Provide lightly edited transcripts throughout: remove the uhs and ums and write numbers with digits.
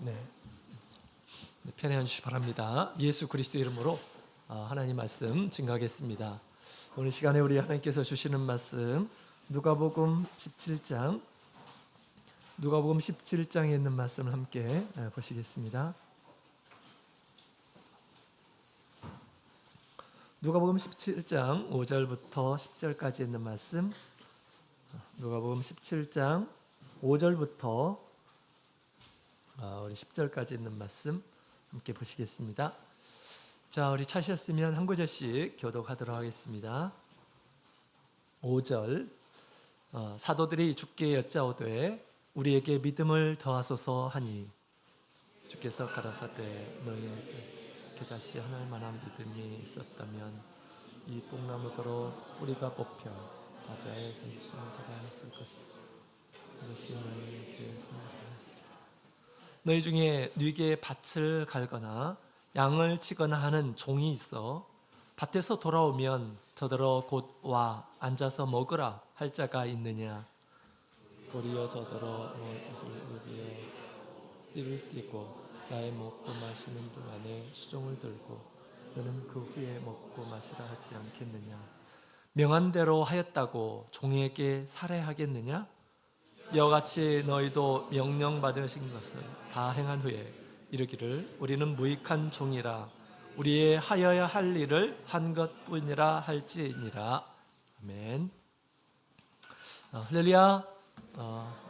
네, 편히 앉으시기 바랍니다. 예수 그리스도 이름으로 하나님 말씀 증거하겠습니다. 오늘 시간에 우리 하나님께서 주시는 말씀 누가복음 17장에 있는 말씀을 함께 보시겠습니다. 누가복음 17장 5절부터 10절까지 있는 말씀, 누가복음 17장 5절부터 우리 10절까지 있는 말씀 함께 보시겠습니다. 자, 우리 찾으셨으면 한 구절씩 교독하도록 하겠습니다. 5절, 사도들이 주께 여짜오되 우리에게 믿음을 더하소서 하니 주께서 가라사대 너희에게 다시 하늘 만한 믿음이 있었다면 이 뽕나무더러 뿌리가 뽑혀 바다에 던지심을 자라했을 것이다. 이것이 너희에게 자라했으리라. 너희 중에 뉘게 밭을 갈거나 양을 치거나 하는 종이 있어 밭에서 돌아오면 저더러 곧 와 앉아서 먹으라 할 자가 있느냐? 도리어 저더러 것을 의비어 띠를 띠고 나의 먹고 마시는 동안에 수종을 들고 너는 그 후에 먹고 마시라 하지 않겠느냐? 명한 대로 하였다고 종에게 살해하겠느냐? 이와 같이 너희도 명령받으신 것을 다 행한 후에 이르기를 우리는 무익한 종이라 우리의 하여야 할 일을 한 것뿐이라 할지니라. 아멘. 할렐루야.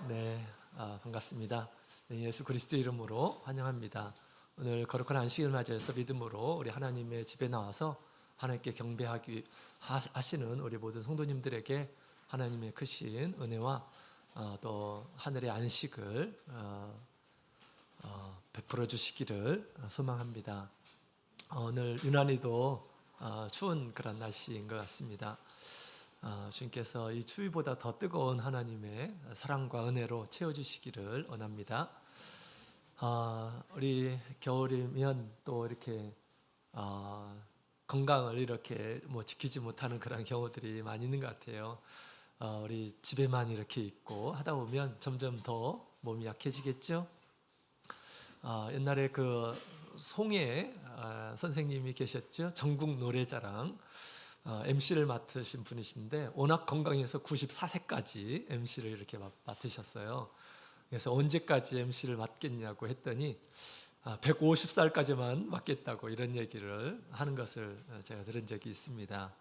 네, 반갑습니다. 예수 그리스도 이름으로 환영합니다. 오늘 거룩한 안식을 맞이해서 믿음으로 우리 하나님의 집에 나와서 하나님께 경배하기 하시는 우리 모든 성도님들에게 하나님의 크신 은혜와 또 하늘의 안식을 베풀어 주시기를 소망합니다. 오늘 유난히도 추운 그런 날씨인 것 같습니다. 주님께서 이 추위보다 더 뜨거운 하나님의 사랑과 은혜로 채워주시기를 원합니다. 우리 겨울이면 또 이렇게 건강을 이렇게 지키지 못하는 그런 경우들이 많이 있는 것 같아요. 우리 집에만 이렇게 있고 하다 보면 점점 더 몸이 약해지겠죠. 옛날에 그 송혜 선생님이 계셨죠. 전국 노래자랑 MC를 맡으신 분이신데 워낙 건강해서 94세까지 MC를 이렇게 맡으셨어요. 그래서 언제까지 MC를 맡겠냐고 했더니 150살까지만 맡겠다고 이런 얘기를 하는 것을 제가 들은 적이 있습니다.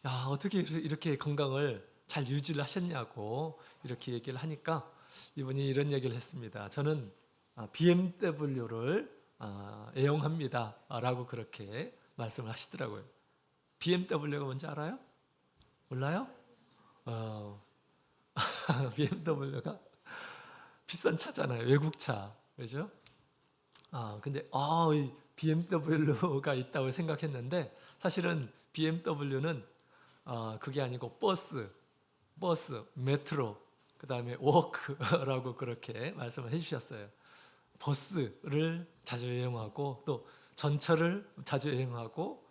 야, 어떻게 이렇게 건강을 잘 유지를 하셨냐고 이렇게 얘기를 하니까 이분이 이런 얘기를 했습니다. 저는 BMW를 애용합니다 라고 그렇게 말씀을 하시더라고요. BMW가 뭔지 알아요? 몰라요? BMW가 비싼 차잖아요. 외국차. 그죠? 근데 이 BMW가 있다고 생각했는데 사실은 BMW는 그게 아니고 버스, 메트로, 그 다음에 워크라고 그렇게 말씀을 해주셨어요. 버스를 자주 이용하고 또 전철을 자주 이용하고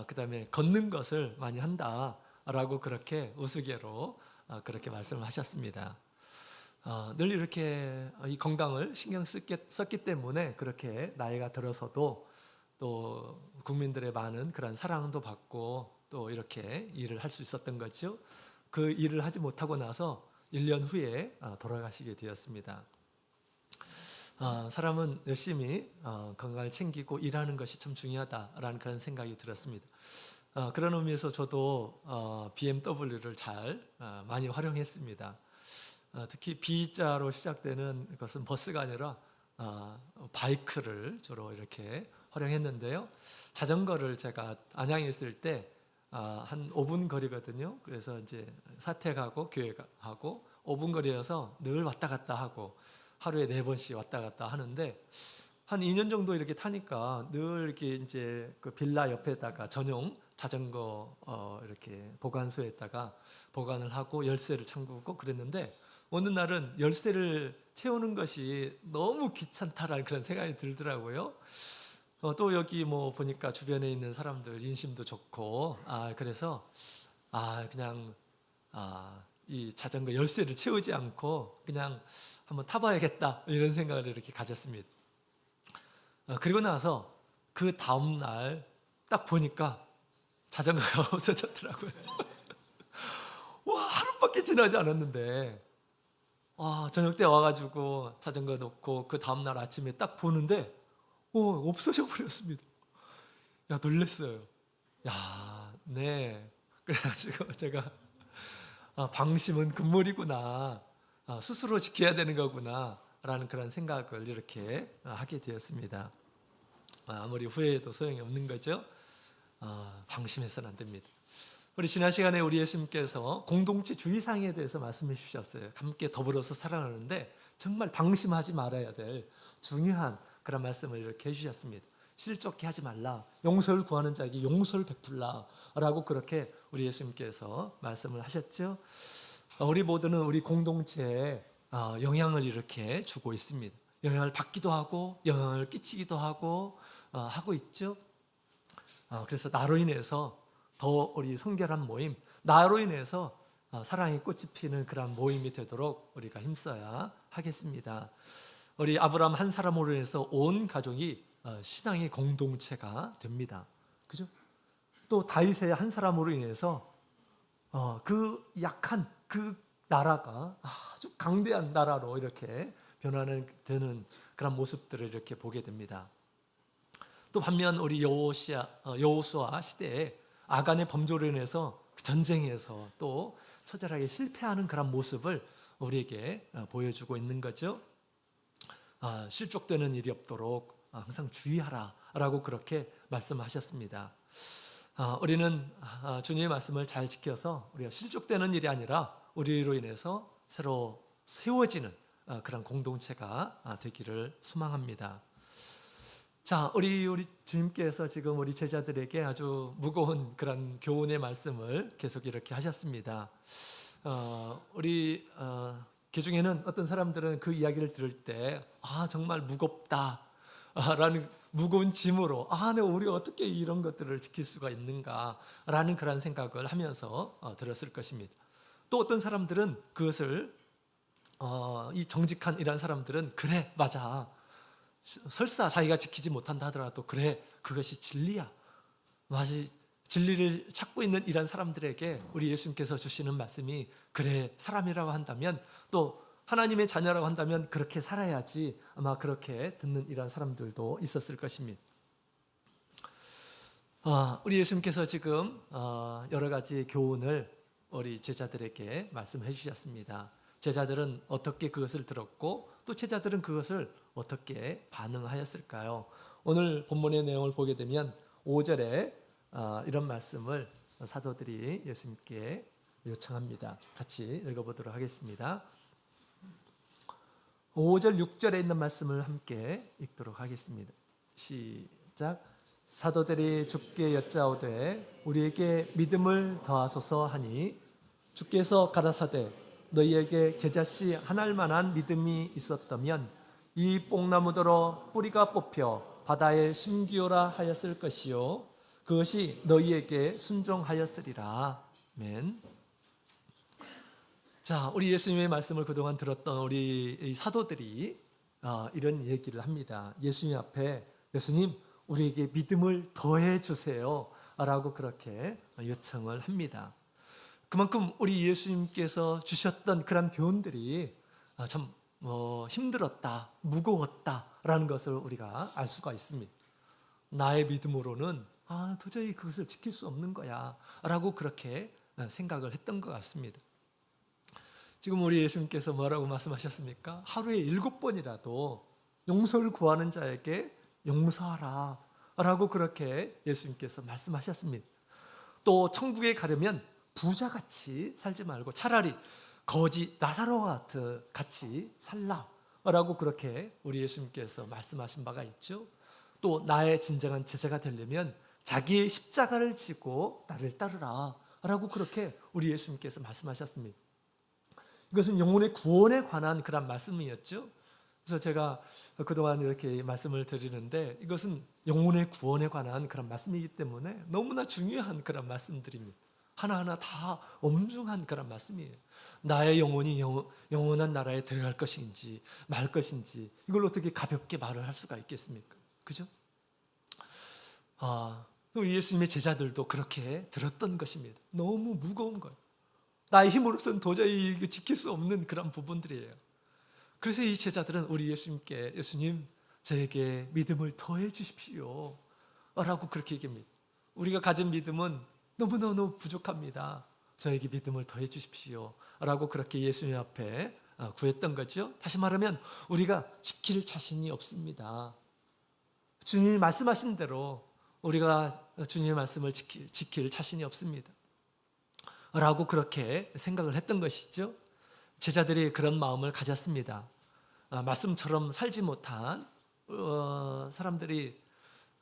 그 다음에 걷는 것을 많이 한다라고 그렇게 우스개로 그렇게 말씀을 하셨습니다. 늘 이렇게 이 건강을 신경 썼기 때문에 그렇게 나이가 들어서도 또 국민들의 많은 그런 사랑도 받고 또 이렇게 일을 할 수 있었던 거죠. 그 일을 하지 못하고 나서 1년 후에 돌아가시게 되었습니다. 사람은 열심히 건강을 챙기고 일하는 것이 참 중요하다라는 그런 생각이 들었습니다. 그런 의미에서 저도 BMW를 잘 많이 활용했습니다. 특히 B자로 시작되는 것은 버스가 아니라 바이크를 주로 이렇게 활용했는데요. 자전거를 제가 안양에 있을 때 한 5분 거리거든요. 그래서 이제 사택하고 교회 가고 5분 거리여서 늘 왔다 갔다 하고 하루에 4번씩 왔다 갔다 하는데 한 2년 정도 이렇게 타니까 늘 이렇게 이제 그 빌라 옆에다가 전용 자전거 이렇게 보관소에다가 보관을 하고 열쇠를 잠그고 그랬는데 어느 날은 열쇠를 채우는 것이 너무 귀찮다라는 그런 생각이 들더라고요. 또 여기 보니까 주변에 있는 사람들 인심도 좋고 그래서 그냥 이 자전거 열쇠를 채우지 않고 그냥 한번 타봐야겠다 이런 생각을 이렇게 가졌습니다. 그리고 나서 그 다음 날 딱 보니까 자전거가 없어졌더라고요. 와, 하루밖에 지나지 않았는데 저녁 때 와가지고 자전거 놓고 그 다음 날 아침에 딱 보는데 없어져 버렸습니다. 야, 놀랬어요. 야, 네. 그래가지고 제가 방심은 금물이구나. 스스로 지켜야 되는 거구나. 라는 그런 생각을 이렇게 하게 되었습니다. 아무리 후회해도 소용이 없는 거죠. 방심해서는 안 됩니다. 우리 지난 시간에 우리 예수님께서 공동체 주의사항에 대해서 말씀해 주셨어요. 함께 더불어서 살아가는데 정말 방심하지 말아야 될 중요한 그런 말씀을 이렇게 해주셨습니다. 실족해 하지 말라. 용서를 구하는 자에게 용서를 베풀라. 라고 그렇게 우리 예수님께서 말씀을 하셨죠. 우리 모두는 우리 공동체에 영향을 이렇게 주고 있습니다. 영향을 받기도 하고 영향을 끼치기도 하고 있죠. 그래서 나로 인해서 더 우리 성결한 모임, 나로 인해서 사랑의 꽃이 피는 그런 모임이 되도록 우리가 힘써야 하겠습니다. 우리 아브라함 한 사람으로 인해서 온 가족이 신앙의 공동체가 됩니다. 그죠? 또 다윗의 한 사람으로 인해서 그 약한 그 나라가 아주 강대한 나라로 이렇게 변화는 되는 그런 모습들을 이렇게 보게 됩니다. 또 반면 우리 여호수아 시대에 아간의 범죄로 인해서 전쟁에서 또 처절하게 실패하는 그런 모습을 우리에게 보여주고 있는 거죠. 실족되는 일이 없도록 항상 주의하라라고 그렇게 말씀하셨습니다. 우리는 주님의 말씀을 잘 지켜서 우리가 실족되는 일이 아니라 우리로 인해서 새로 세워지는 그런 공동체가 되기를 소망합니다. 자, 우리 주님께서 지금 우리 제자들에게 아주 무거운 그런 교훈의 말씀을 계속 이렇게 하셨습니다. 우리 개중에는 어떤 사람들은 그 이야기를 들을 때 정말 무겁다 라는 무거운 짐으로 내가 우리가 어떻게 이런 것들을 지킬 수가 있는가 라는 그런 생각을 하면서 들었을 것입니다. 또 어떤 사람들은 그것을 이 정직한 이런 사람들은 그래 맞아, 설사 자기가 지키지 못한다 하더라도 그래 그것이 진리야, 마치 진리를 찾고 있는 이런 사람들에게 우리 예수님께서 주시는 말씀이 그래 사람이라고 한다면 또 하나님의 자녀라고 한다면 그렇게 살아야지, 아마 그렇게 듣는 이런 사람들도 있었을 것입니다. 우리 예수님께서 지금 여러 가지 교훈을 우리 제자들에게 말씀해 주셨습니다. 제자들은 어떻게 그것을 들었고 또 제자들은 그것을 어떻게 반응하였을까요? 오늘 본문의 내용을 보게 되면 5절에 이런 말씀을 사도들이 예수님께 요청합니다. 같이 읽어보도록 하겠습니다. 5절 6절에 있는 말씀을 함께 읽도록 하겠습니다. 시작. 사도들이 주께 여짜오되 우리에게 믿음을 더하소서 하니 주께서 가라사대 너희에게 겨자씨 하나일 만한 믿음이 있었다면 이 뽕나무더러 뿌리가 뽑혀 바다에 심기어라 하였을 것이요 그것이 너희에게 순종하였으리라. 아멘. 자, 우리 예수님의 말씀을 그동안 들었던 우리 사도들이 이런 얘기를 합니다. 예수님 앞에 예수님 우리에게 믿음을 더해 주세요 라고 그렇게 요청을 합니다. 그만큼 우리 예수님께서 주셨던 그런 교훈들이 참 힘들었다, 무거웠다라는 것을 우리가 알 수가 있습니다. 나의 믿음으로는 도저히 그것을 지킬 수 없는 거야 라고 그렇게 생각을 했던 것 같습니다. 지금 우리 예수님께서 뭐라고 말씀하셨습니까? 하루에 7번이라도 용서를 구하는 자에게 용서하라 라고 그렇게 예수님께서 말씀하셨습니다. 또 천국에 가려면 부자같이 살지 말고 차라리 거지 나사로와 같이 살라 라고 그렇게 우리 예수님께서 말씀하신 바가 있죠. 또 나의 진정한 제자가 되려면 자기의 십자가를 지고 나를 따르라 라고 그렇게 우리 예수님께서 말씀하셨습니다. 이것은 영혼의 구원에 관한 그런 말씀이었죠. 그래서 제가 그동안 이렇게 말씀을 드리는데 이것은 영혼의 구원에 관한 그런 말씀이기 때문에 너무나 중요한 그런 말씀들입니다. 하나하나 다 엄중한 그런 말씀이에요. 나의 영혼이 영원한 나라에 들어갈 것인지 말 것인지 이걸 어떻게 가볍게 말을 할 수가 있겠습니까? 그죠? 예수님의 제자들도 그렇게 들었던 것입니다. 너무 무거운 거예요. 나의 힘으로서는 도저히 지킬 수 없는 그런 부분들이에요. 그래서 이 제자들은 우리 예수님께, 예수님 저에게 믿음을 더해 주십시오 라고 그렇게 얘기합니다. 우리가 가진 믿음은 너무너무 부족합니다. 저에게 믿음을 더해 주십시오 라고 그렇게 예수님 앞에 구했던 거죠. 다시 말하면 우리가 지킬 자신이 없습니다. 주님이 말씀하신 대로 우리가 주님의 말씀을 지킬 자신이 없습니다 라고 그렇게 생각을 했던 것이죠. 제자들이 그런 마음을 가졌습니다. 말씀처럼 살지 못한 사람들이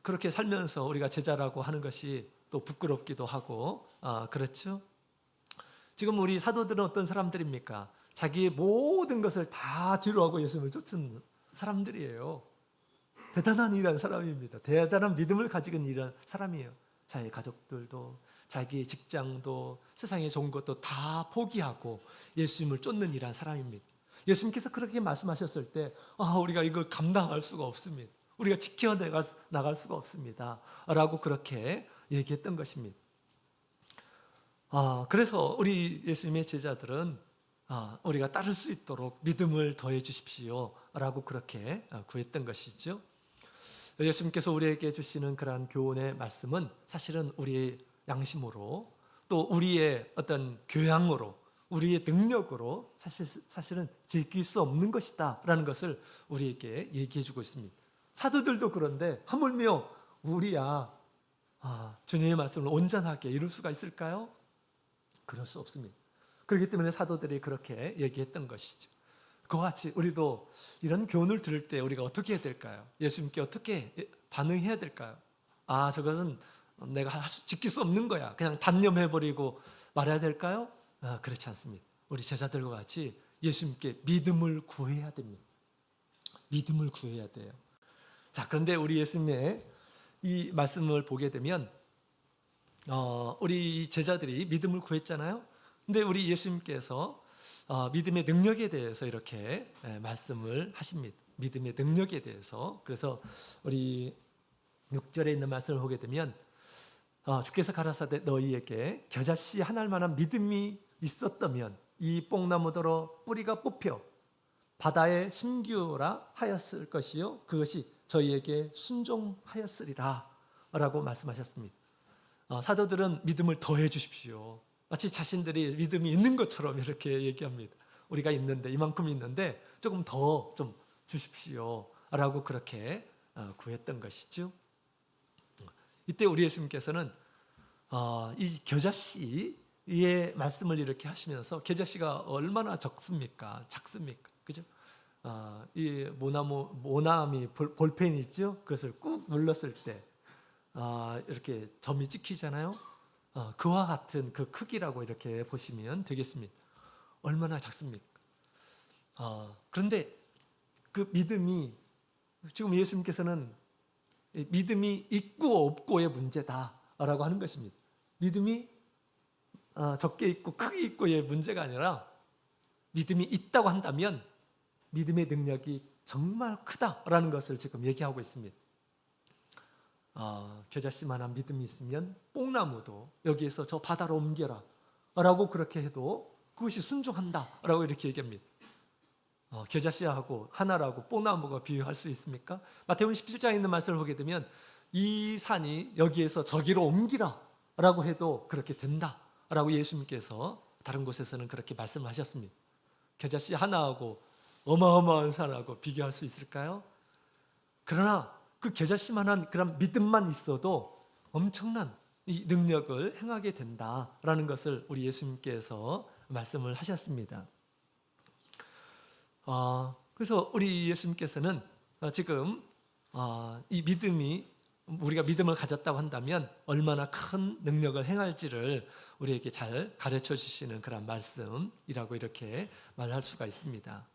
그렇게 살면서 우리가 제자라고 하는 것이 또 부끄럽기도 하고 그렇죠. 지금 우리 사도들은 어떤 사람들입니까? 자기의 모든 것을 다 뒤로하고 예수님을 쫓은 사람들이에요. 대단한 일한 사람입니다. 대단한 믿음을 가지고 일한 사람이에요. 자기 가족들도 자기 직장도 세상에 좋은 것도 다 포기하고 예수님을 쫓는 일한 사람입니다. 예수님께서 그렇게 말씀하셨을 때 우리가 이걸 감당할 수가 없습니다. 우리가 지켜나갈 수가 없습니다 라고 그렇게 얘기했던 것입니다. 그래서 우리 예수님의 제자들은 우리가 따를 수 있도록 믿음을 더해 주십시오 라고 그렇게 구했던 것이죠. 예수님께서 우리에게 주시는 그러한 교훈의 말씀은 사실은 우리의 양심으로 또 우리의 어떤 교양으로 우리의 능력으로 사실은 지킬 수 없는 것이다 라는 것을 우리에게 얘기해 주고 있습니다. 사도들도 그런데 하물며 우리야 주님의 말씀을 온전하게 이룰 수가 있을까요? 그럴 수 없습니다. 그렇기 때문에 사도들이 그렇게 얘기했던 것이죠. 그와 같이 우리도 이런 교훈을 들을 때 우리가 어떻게 해야 될까요? 예수님께 어떻게 반응해야 될까요? 저것은 내가 지킬 수 없는 거야. 그냥 단념해버리고 말해야 될까요? 그렇지 않습니다. 우리 제자들과 같이 예수님께 믿음을 구해야 됩니다. 믿음을 구해야 돼요. 자, 그런데 우리 예수님의 이 말씀을 보게 되면 우리 제자들이 믿음을 구했잖아요. 근데 우리 예수님께서 믿음의 능력에 대해서 이렇게 말씀을 하십니다. 믿음의 능력에 대해서. 그래서 우리 6절에 있는 말씀을 보게 되면 주께서 가라사대 너희에게 겨자씨 하나일 만한 믿음이 있었다면 이 뽕나무더러 뿌리가 뽑혀 바다에 심기우라 하였을 것이요 그것이 저희에게 순종하였으리라 라고 말씀하셨습니다. 사도들은 믿음을 더해 주십시오. 마치 자신들이 믿음이 있는 것처럼 이렇게 얘기합니다. 우리가 있는데 이만큼 있는데 조금 더 좀 주십시오 라고 그렇게 구했던 것이죠. 이때 우리 예수님께서는 이 겨자씨의 말씀을 이렇게 하시면서 겨자씨가 얼마나 작습니까? 그죠? 이 모나미 볼펜이 있죠? 그것을 꾹 눌렀을 때 이렇게 점이 찍히잖아요. 그와 같은 그 크기라고 이렇게 보시면 되겠습니다. 얼마나 작습니까? 그런데 그 믿음이 지금 예수님께서는 믿음이 있고 없고의 문제다라고 하는 것입니다. 믿음이 적게 있고 크게 있고의 문제가 아니라 믿음이 있다고 한다면 믿음의 능력이 정말 크다라는 것을 지금 얘기하고 있습니다. 겨자씨만한 믿음이 있으면 뽕나무도 여기에서 저 바다로 옮겨라 라고 그렇게 해도 그것이 순종한다 라고 이렇게 얘기합니다. 겨자씨하고 하나라고 뽕나무가 비유할 수 있습니까? 마태복음 17장에 있는 말씀을 보게 되면 이 산이 여기에서 저기로 옮기라 라고 해도 그렇게 된다 라고 예수님께서 다른 곳에서는 그렇게 말씀하셨습니다. 겨자씨 하나하고 어마어마한 산하고 비교할 수 있을까요? 그러나 그 겨자씨만한 그런 믿음만 있어도 엄청난 이 능력을 행하게 된다라는 것을 우리 예수님께서 말씀을 하셨습니다. 그래서 우리 예수님께서는 지금 이 믿음이 우리가 믿음을 가졌다고 한다면 얼마나 큰 능력을 행할지를 우리에게 잘 가르쳐 주시는 그런 말씀이라고 이렇게 말할 수가 있습니다.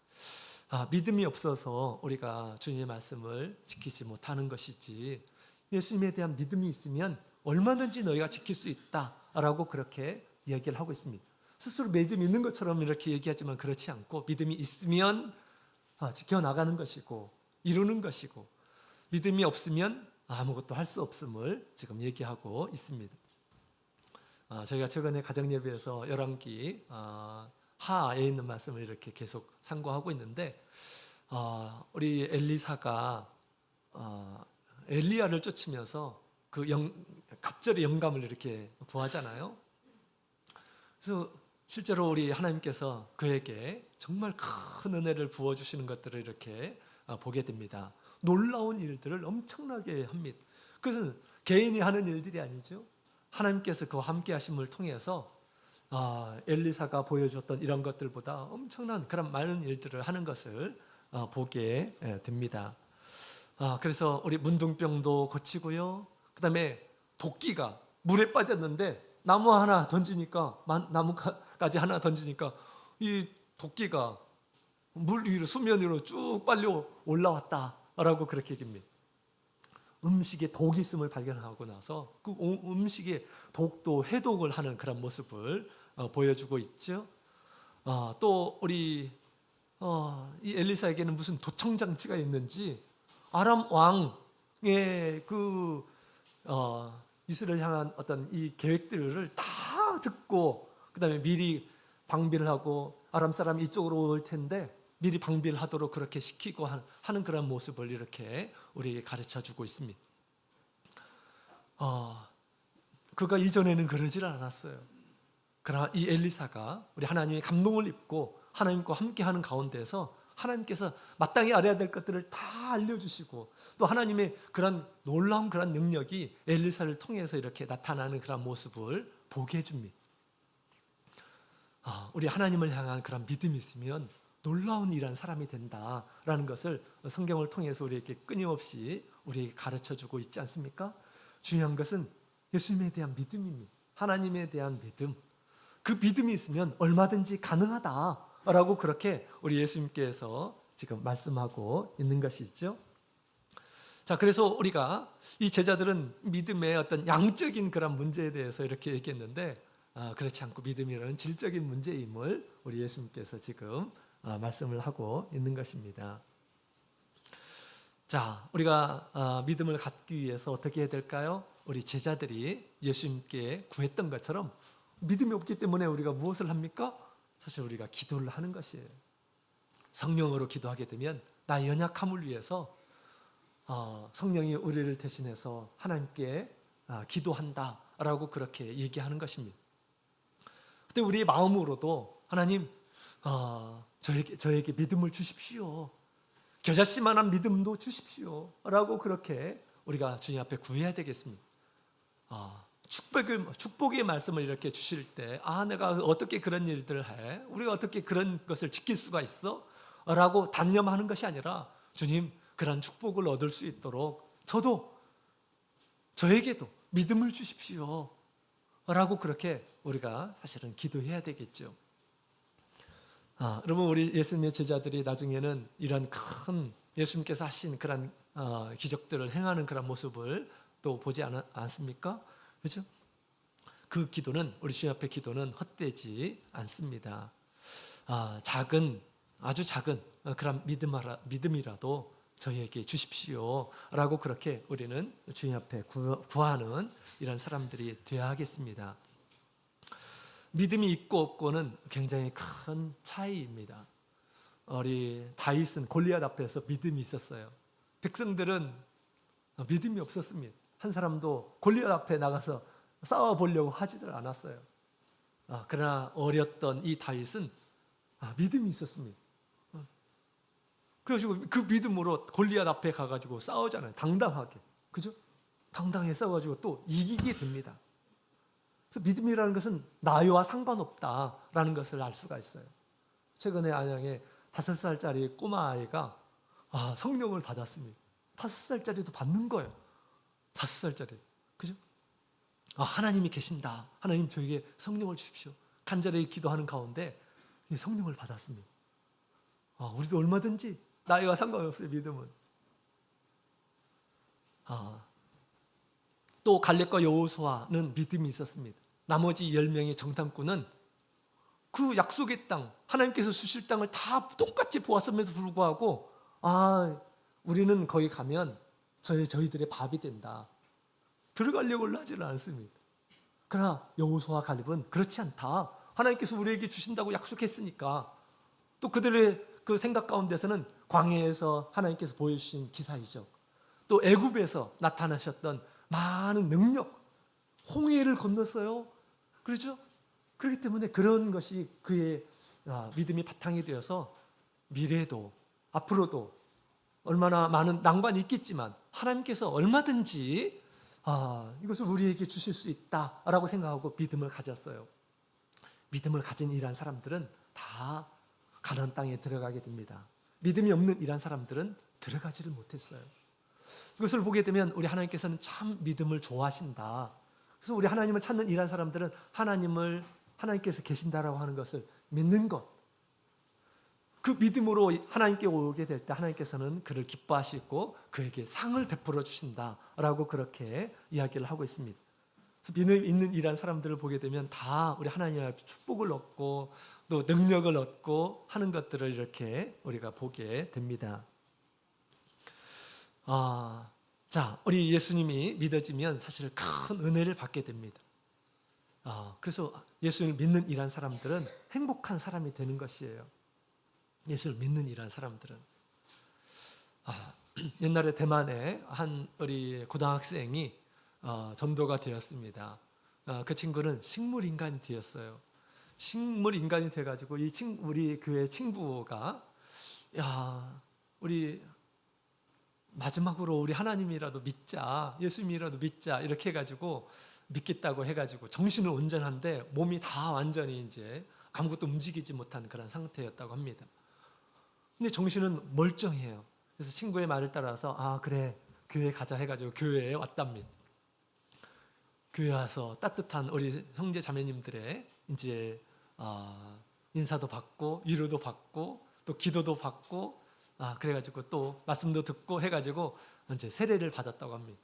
믿음이 없어서 우리가 주님의 말씀을 지키지 못하는 것이지 예수님에 대한 믿음이 있으면 얼마든지 너희가 지킬 수 있다라고 그렇게 얘기를 하고 있습니다. 스스로 믿음이 있는 것처럼 이렇게 얘기하지만 그렇지 않고 믿음이 있으면 지켜나가는 것이고 이루는 것이고 믿음이 없으면 아무것도 할 수 없음을 지금 얘기하고 있습니다. 저희가 최근에 가정예배에서 열왕기 하에 있는 말씀을 이렇게 계속 상고하고 있는데, 우리 엘리사가 엘리야를 쫓으면서 갑절의 영감을 이렇게 구하잖아요. 그래서 실제로 우리 하나님께서 그에게 정말 큰 은혜를 부어주시는 것들을 이렇게 보게 됩니다. 놀라운 일들을 엄청나게 합니다. 그것은 개인이 하는 일들이 아니죠. 하나님께서 그와 함께 하심을 통해서 엘리사가 보여줬던 이런 것들보다 엄청난 그런 많은 일들을 하는 것을 보게 됩니다. 그래서 우리 문둥병도 고치고요. 그 다음에 도끼가 물에 빠졌는데 나무 하나 던지니까, 나무까지 하나 던지니까 이 도끼가 물 위로, 수면 위로 쭉 빨리 올라왔다라고 그렇게 얘기합니다. 음식에 독이 있음을 발견하고 나서 그 음식에 독도 해독을 하는 그런 모습을 보여주고 있죠. 또 우리 이 엘리사에게는 무슨 도청장치가 있는지 아람 왕의 이스라엘 향한 어떤 이 계획들을 다 듣고, 그 다음에 미리 방비를 하고, 아람 사람이 이쪽으로 올 텐데 미리 방비를 하도록 그렇게 시키고 하는 그런 모습을 이렇게 우리에게 가르쳐 주고 있습니다. 그가 이전에는 그러질 않았어요. 그러나 이 엘리사가 우리 하나님의 감동을 입고 하나님과 함께하는 가운데서 하나님께서 마땅히 알아야 될 것들을 다 알려주시고, 또 하나님의 그런 놀라운 그런 능력이 엘리사를 통해서 이렇게 나타나는 그런 모습을 보게 해줍니다. 우리 하나님을 향한 그런 믿음이 있으면 놀라운 일한 사람이 된다라는 것을 성경을 통해서 우리에게 끊임없이 우리에게 가르쳐주고 있지 않습니까? 중요한 것은 예수님에 대한 믿음입니다. 하나님에 대한 믿음. 그 믿음이 있으면 얼마든지 가능하다라고 그렇게 우리 예수님께서 지금 말씀하고 있는 것이죠. 자, 그래서 우리가 이 제자들은 믿음의 어떤 양적인 그런 문제에 대해서 이렇게 얘기했는데, 그렇지 않고 믿음이라는 질적인 문제임을 우리 예수님께서 지금 말씀을 하고 있는 것입니다. 자, 우리가 믿음을 갖기 위해서 어떻게 해야 될까요? 우리 제자들이 예수님께 구했던 것처럼 믿음이 없기 때문에 우리가 무엇을 합니까? 사실 우리가 기도를 하는 것이에요. 성령으로 기도하게 되면 나의 연약함을 위해서 성령이 우리를 대신해서 하나님께 기도한다라고 그렇게 얘기하는 것입니다. 그때 우리의 마음으로도 하나님, 저에게 믿음을 주십시오. 겨자씨만한 믿음도 주십시오. 라고 그렇게 우리가 주님 앞에 구해야 되겠습니다. 축복의 말씀을 이렇게 주실 때, 내가 어떻게 그런 일들을 해? 우리가 어떻게 그런 것을 지킬 수가 있어? 라고 단념하는 것이 아니라, 주님, 그런 축복을 얻을 수 있도록 저에게도 믿음을 주십시오. 라고 그렇게 우리가 사실은 기도해야 되겠죠. 여러분, 우리 예수님의 제자들이 나중에는 이런 큰 예수님께서 하신 그런 기적들을 행하는 그런 모습을 또 보지 않습니까? 그렇죠? 그 기도는, 우리 주님 앞에 기도는 헛되지 않습니다. 아주 작은 그런 믿음이라도 저희에게 주십시오 라고 그렇게 우리는 주님 앞에 구하는 이런 사람들이 되어야 하겠습니다. 믿음이 있고 없고는 굉장히 큰 차이입니다. 우리 다윗은 골리앗 앞에서 믿음이 있었어요. 백성들은 믿음이 없었습니다. 한 사람도 골리앗 앞에 나가서 싸워보려고 하지를 않았어요. 그러나 어렸던 이 다윗은 믿음이 있었습니다. 그래가지고 그 믿음으로 골리앗 앞에 가가지고 싸우잖아요. 당당하게. 그죠? 당당하게 싸워가지고 또 이기게 됩니다. 그래서 믿음이라는 것은 나이와 상관없다라는 것을 알 수가 있어요. 최근에 안양에 5살짜리 꼬마 아이가 성령을 받았습니다. 5살짜리도 받는 거예요. 5살짜리. 그죠? 하나님이 계신다. 하나님 저에게 성령을 주십시오. 간절히 기도하는 가운데 성령을 받았습니다. 우리도 얼마든지 나이와 상관없어요. 믿음은. 또 갈렙과 여호수아는 믿음이 있었습니다. 나머지 10명의 정탐꾼은 그 약속의 땅, 하나님께서 주실 땅을 다 똑같이 보았음에도 불구하고 우리는 거기 가면 저희들의 밥이 된다. 들어가려고 하지는 않습니다. 그러나 여호수아와 갈렙은 그렇지 않다. 하나님께서 우리에게 주신다고 약속했으니까. 또 그들의 그 생각 가운데서는 광야에서 하나님께서 보여주신 기사이죠. 또 애굽에서 나타나셨던 많은 능력, 홍해를 건넜어요. 그렇죠? 그렇기 때문에 그런 것이 그의 믿음이 바탕이 되어서 미래도 앞으로도 얼마나 많은 난관이 있겠지만 하나님께서 얼마든지 이것을 우리에게 주실 수 있다라고 생각하고 믿음을 가졌어요. 믿음을 가진 이란 사람들은 다 가나안 땅에 들어가게 됩니다. 믿음이 없는 이란 사람들은 들어가지를 못했어요. 이것을 보게 되면 우리 하나님께서는 참 믿음을 좋아하신다. 그래서 우리 하나님을 찾는 이란 사람들은 하나님께서 계신다라고 하는 것을 믿는 것, 그 믿음으로 하나님께 오게 될 때 하나님께서는 그를 기뻐하시고 그에게 상을 베풀어 주신다라고 그렇게 이야기를 하고 있습니다. 그래서 믿음 있는 이란 사람들을 보게 되면 다 우리 하나님 앞에 축복을 얻고 또 능력을 얻고 하는 것들을 이렇게 우리가 보게 됩니다. 자, 우리 예수님이 믿어지면 사실 큰 은혜를 받게 됩니다. 그래서 예수를 믿는 이란 사람들은 행복한 사람이 되는 것이에요. 예수를 믿는 이란 사람들은. 옛날에 대만에 한 우리 고등학생이 전도가 되었습니다. 그 친구는 식물인간이 되었어요. 식물인간이 돼가지고 우리 교회 친구가 우리 마지막으로 우리 하나님이라도 믿자, 예수님이라도 믿자 이렇게 해가지고 믿겠다고 해가지고 정신은 온전한데 몸이 다 완전히 이제 아무것도 움직이지 못한 그런 상태였다고 합니다. 근데 정신은 멀쩡해요. 그래서 친구의 말을 따라서 그래 교회 가자 해가지고 교회에 왔답니다. 교회 와서 따뜻한 우리 형제 자매님들의 이제 인사도 받고 위로도 받고 또 기도도 받고 그래가지고 또 말씀도 듣고 해가지고 이제 세례를 받았다고 합니다.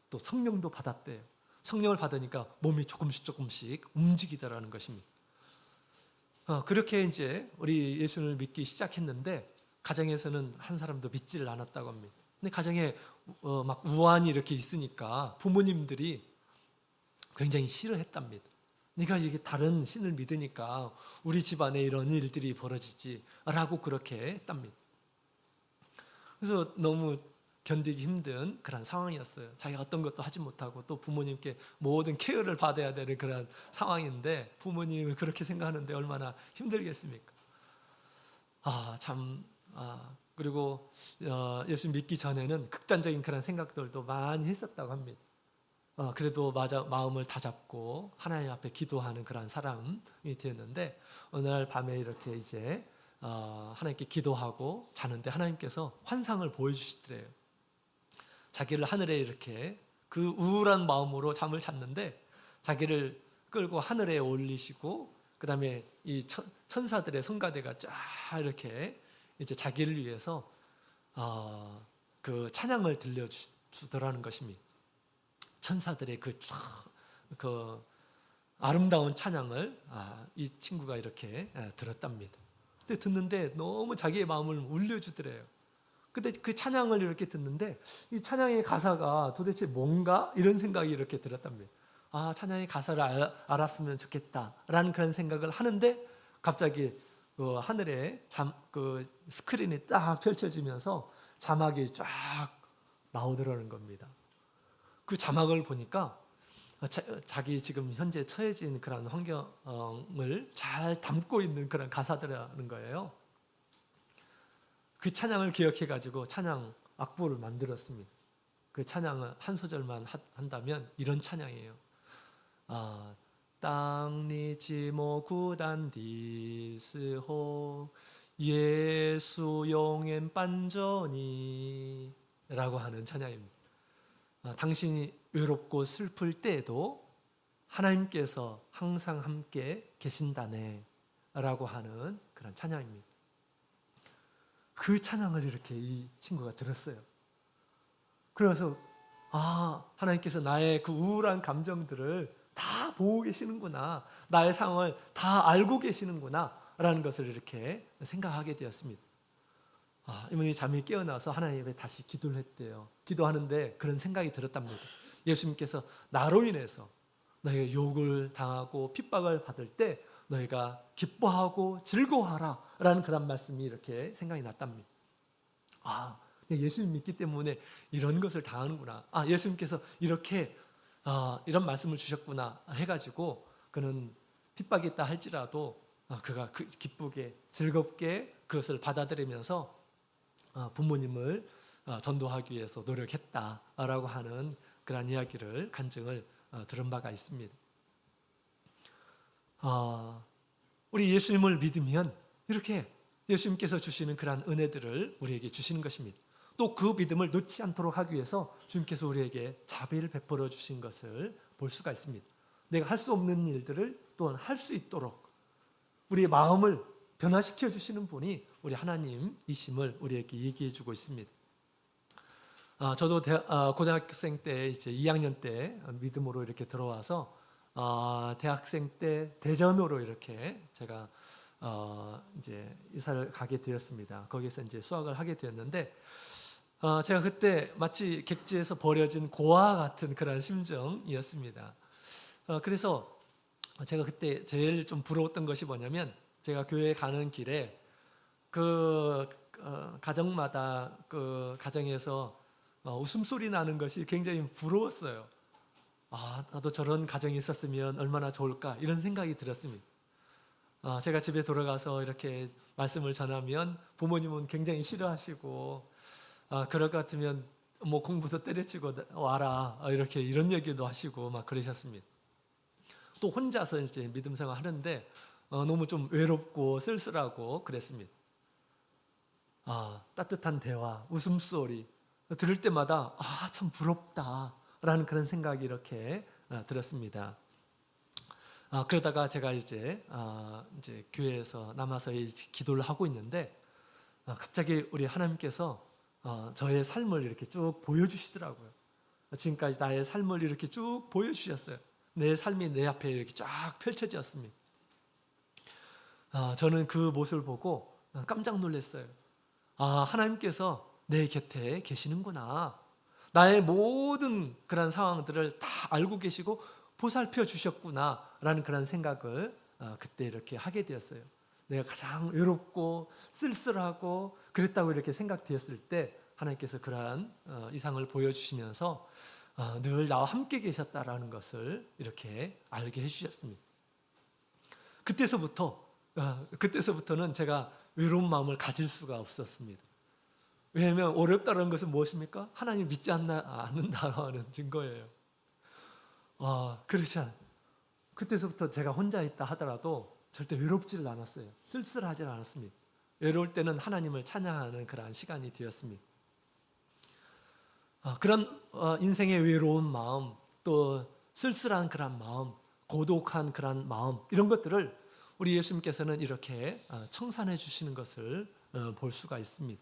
또 성령도 받았대요. 성령을 받으니까 몸이 조금씩 움직이더라는 것입니다. 그렇게 이제 우리 예수를 믿기 시작했는데 가정에서는 한 사람도 믿지를 않았다고 합니다. 근데 가정에 막 우환이 이렇게 있으니까 부모님들이 굉장히 싫어했답니다. 네가 이게 다른 신을 믿으니까 우리 집안에 이런 일들이 벌어지지라고 그렇게 했답니다. 그래서 너무 견디기 힘든 그런 상황이었어요. 자기가 어떤 것도 하지 못하고 또 부모님께 모든 케어를 받아야 되는 그런 상황인데 부모님이 그렇게 생각하는데 얼마나 힘들겠습니까? 그리고 예수 믿기 전에는 극단적인 그런 생각들도 많이 했었다고 합니다. 그래도 마음을 다잡고 하나님 앞에 기도하는 그런 사람이 되었는데 어느 날 밤에 이렇게 이제 하나님께 기도하고 자는데 하나님께서 환상을 보여주시더래요. 자기를 하늘에 이렇게 그 우울한 마음으로 잠을 잤는데 자기를 끌고 하늘에 올리시고 그 다음에 이 천사들의 성가대가 쫙 이렇게 이제 자기를 위해서 그 찬양을 들려주더라는 것입니다. 천사들의 그 아름다운 찬양을 이 친구가 이렇게 들었답니다. 근데 듣는데 너무 자기의 마음을 울려주더래요. 근데 그 찬양을 이렇게 듣는데 이 찬양의 가사가 도대체 뭔가 이런 생각이 이렇게 들었답니다. 찬양의 가사를 알았으면 좋겠다라는 그런 생각을 하는데 갑자기 그 하늘에 그 스크린이 딱 펼쳐지면서 자막이 쫙 나오더라는 겁니다. 그 자막을 보니까 자기 지금 현재 처해진 그런 환경을 잘 담고 있는 그런 가사들이라는 거예요. 그 찬양을 기억해가지고 찬양 악보를 만들었습니다. 그 찬양을 한 소절만 한다면 이런 찬양이에요. 땅리지모 구단디스호 예수 용엔 반전이 라고 하는 찬양입니다. 당신이 외롭고 슬플 때에도 하나님께서 항상 함께 계신다네 라고 하는 그런 찬양입니다. 그 찬양을 이렇게 이 친구가 들었어요. 그래서 하나님께서 나의 그 우울한 감정들을 다 보고 계시는구나, 나의 상황을 다 알고 계시는구나 라는 것을 이렇게 생각하게 되었습니다. 이분이 잠이 깨어나서 하나님 앞에 다시 기도를 했대요. 기도하는데 그런 생각이 들었답니다. 예수님께서 나로 인해서 너희가 욕을 당하고 핍박을 받을 때 너희가 기뻐하고 즐거워하라 라는 그런 말씀이 이렇게 생각이 났답니다. 예수님 믿기 때문에 이런 것을 당하는구나. 예수님께서 이렇게 이런 말씀을 주셨구나 해가지고 그는 핍박이 있다 할지라도 그가 기쁘게 즐겁게 그것을 받아들이면서 부모님을 전도하기 위해서 노력했다라고 하는 그런 이야기를 간증을 들은 바가 있습니다. 우리 예수님을 믿으면 이렇게 예수님께서 주시는 그런 은혜들을 우리에게 주시는 것입니다. 또 그 믿음을 놓지 않도록 하기 위해서 주님께서 우리에게 자비를 베풀어 주신 것을 볼 수가 있습니다. 내가 할 수 없는 일들을 또한 할 수 있도록 우리의 마음을 변화시켜 주시는 분이 우리 하나님이심을 우리에게 얘기해 주고 있습니다. 저도 고등학생 때 이제 2학년 때 믿음으로 이렇게 들어와서 대학생 때 대전으로 이렇게 제가 이제 이사를 가게 되었습니다. 거기서 이제 수학을 하게 되었는데 제가 그때 마치 객지에서 버려진 고아 같은 그런 심정이었습니다. 그래서 제가 그때 제일 좀 부러웠던 것이 뭐냐면 제가 교회 가는 길에 그 가정마다 그 가정에서 웃음소리 나는 것이 굉장히 부러웠어요. 나도 저런 가정이 있었으면 얼마나 좋을까 이런 생각이 들었습니다. 제가 집에 돌아가서 이렇게 말씀을 전하면 부모님은 굉장히 싫어하시고 그럴 것 같으면 뭐 공부도 때려치고 와라 이렇게 이런 얘기도 하시고 막 그러셨습니다. 또 혼자서 이제 믿음 생활 하는데 너무 좀 외롭고 쓸쓸하고 그랬습니다. 따뜻한 대화, 웃음소리 들을 때마다 참 부럽다라는 그런 생각이 이렇게 들었습니다. 그러다가 제가 이제 교회에서 남아서 기도를 하고 있는데 갑자기 우리 하나님께서 저의 삶을 이렇게 쭉 보여주시더라고요. 지금까지 나의 삶을 이렇게 쭉 보여주셨어요. 내 삶이 내 앞에 이렇게 쫙 펼쳐졌습니다. 저는 그 모습을 보고 깜짝 놀랐어요. 하나님께서 내 곁에 계시는구나. 나의 모든 그런 상황들을 다 알고 계시고 보살펴 주셨구나라는 그런 생각을 그때 이렇게 하게 되었어요. 내가 가장 외롭고 쓸쓸하고 그랬다고 이렇게 생각되었을 때 하나님께서 그러한 이상을 보여주시면서 늘 나와 함께 계셨다라는 것을 이렇게 알게 해주셨습니다. 그때서부터는 제가 외로운 마음을 가질 수가 없었습니다. 왜냐하면 어렵다는 것은 무엇입니까? 하나님 믿지 않는다는 증거예요. 그렇지 않아요. 그때서부터 제가 혼자 있다 하더라도 절대 외롭지를 않았어요. 쓸쓸하지 않았습니다. 외로울 때는 하나님을 찬양하는 그러한 시간이 되었습니다. 그런 인생의 외로운 마음, 또 쓸쓸한 그런 마음, 고독한 그런 마음 이런 것들을 우리 예수님께서는 이렇게 청산해 주시는 것을 볼 수가 있습니다.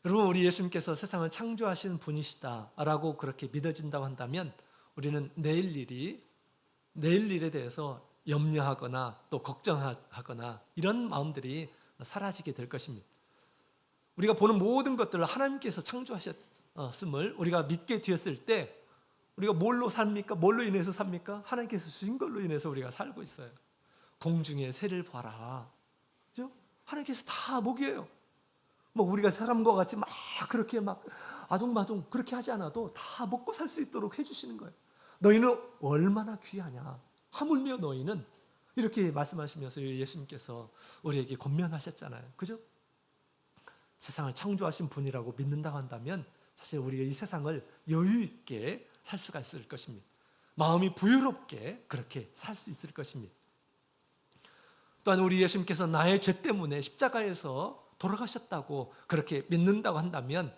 여러분, 우리 예수님께서 세상을 창조하신 분이시다라고 그렇게 믿어진다고 한다면 우리는 내일 일에 대해서 염려하거나 또 걱정하거나 이런 마음들이 사라지게 될 것입니다. 우리가 보는 모든 것들을 하나님께서 창조하셨음을 우리가 믿게 되었을 때 우리가 뭘로 삽니까? 뭘로 인해서 삽니까? 하나님께서 주신 걸로 인해서 우리가 살고 있어요. 공중의 새를 봐라. 그죠? 하나님께서 다 먹여요. 우리가 사람과 같이 막 그렇게 막 아둥바둥 그렇게 하지 않아도 다 먹고 살 수 있도록 해주시는 거예요. 너희는 얼마나 귀하냐. 하물며 너희는 이렇게 말씀하시면서 예수님께서 우리에게 권면하셨잖아요. 그죠? 세상을 창조하신 분이라고 믿는다고 한다면 사실 우리가 이 세상을 여유 있게 살 수가 있을 것입니다. 마음이 부유롭게 그렇게 살 수 있을 것입니다. 또한 우리 예수님께서 나의 죄 때문에 십자가에서 돌아가셨다고 그렇게 믿는다고 한다면